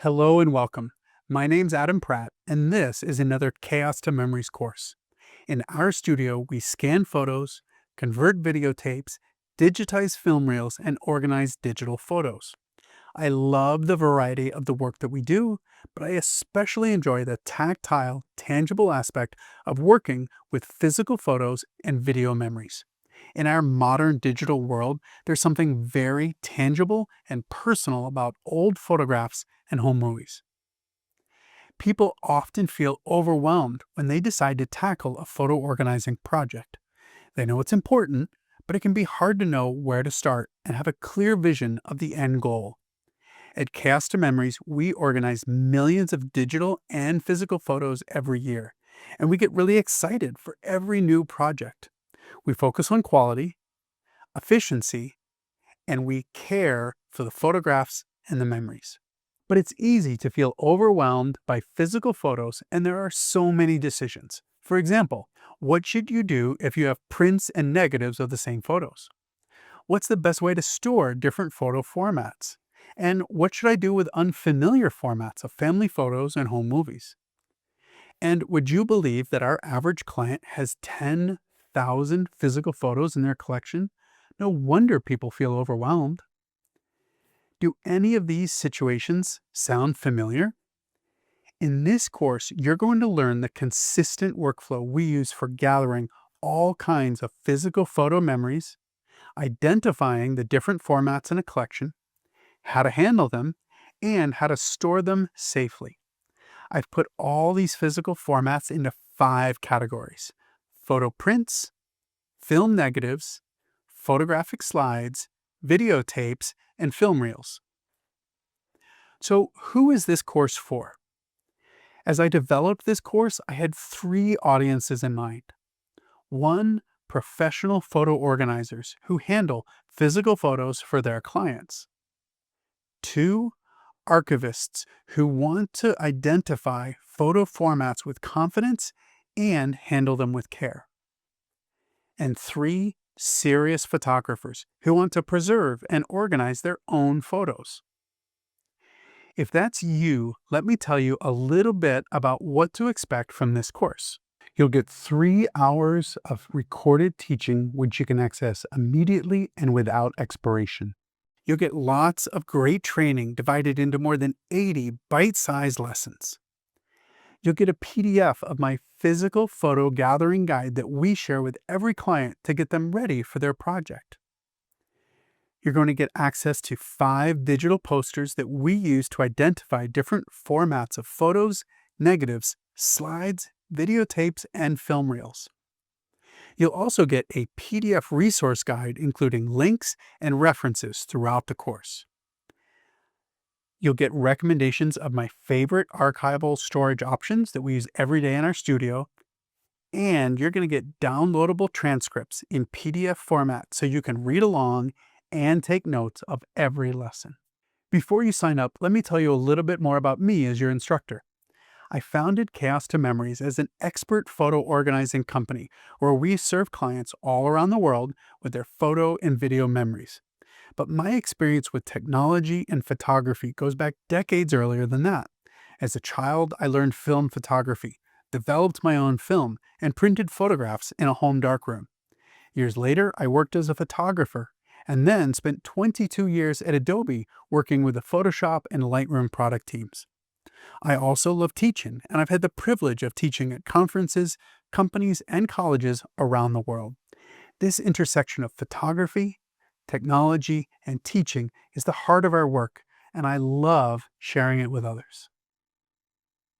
Hello and welcome. My name's Adam Pratt, and this is another Chaos to Memories course. In our studio, we scan photos, convert videotapes, digitize film reels, and organize digital photos. I love the variety of the work that we do, but I especially enjoy the tactile, tangible aspect of working with physical photos and video memories. In our modern digital world, there's something very tangible and personal about old photographs and home movies. People often feel overwhelmed when they decide to tackle a photo organizing project. They know it's important, but it can be hard to know where to start and have a clear vision of the end goal. At Chaos to Memories, we organize millions of digital and physical photos every year, and we get really excited for every new project. We focus on quality, efficiency, and we care for the photographs and the memories. But it's easy to feel overwhelmed by physical photos, and there are so many decisions. For example, what should you do if you have prints and negatives of the same photos? What's the best way to store different photo formats? And what should I do with unfamiliar formats of family photos and home movies? And would you believe that our average client has 10,000 physical photos in their collection? No wonder people feel overwhelmed. Do any of these situations sound familiar? In this course, you're going to learn the consistent workflow we use for gathering all kinds of physical photo memories, identifying the different formats in a collection, how to handle them, and how to store them safely. I've put all these physical formats into 5 categories: photo prints, film negatives, photographic slides, videotapes, and film reels. So, who is this course for? As I developed this course, I had 3 audiences in mind. 1, professional photo organizers who handle physical photos for their clients. 2, archivists who want to identify photo formats with confidence and handle them with care. And 3, serious photographers who want to preserve and organize their own photos. If that's you, let me tell you a little bit about what to expect from this course. You'll get 3 hours of recorded teaching, which you can access immediately and without expiration. You'll get lots of great training divided into more than 80 bite-sized lessons. You'll get a PDF of my physical photo gathering guide that we share with every client to get them ready for their project. You're going to get access to 5 digital posters that we use to identify different formats of photos, negatives, slides, videotapes, and film reels. You'll also get a PDF resource guide including links and references throughout the course. You'll get recommendations of my favorite archival storage options that we use every day in our studio, and you're going to get downloadable transcripts in PDF format so you can read along and take notes of every lesson. Before you sign up, let me tell you a little bit more about me as your instructor. I founded Chaos to Memories as an expert photo organizing company where we serve clients all around the world with their photo and video memories. But my experience with technology and photography goes back decades earlier than that. As a child, I learned film photography, developed my own film, and printed photographs in a home darkroom. Years later, I worked as a photographer and then spent 22 years at Adobe working with the Photoshop and Lightroom product teams. I also love teaching, and I've had the privilege of teaching at conferences, companies, and colleges around the world. This intersection of photography, technology, and teaching is the heart of our work, and I love sharing it with others.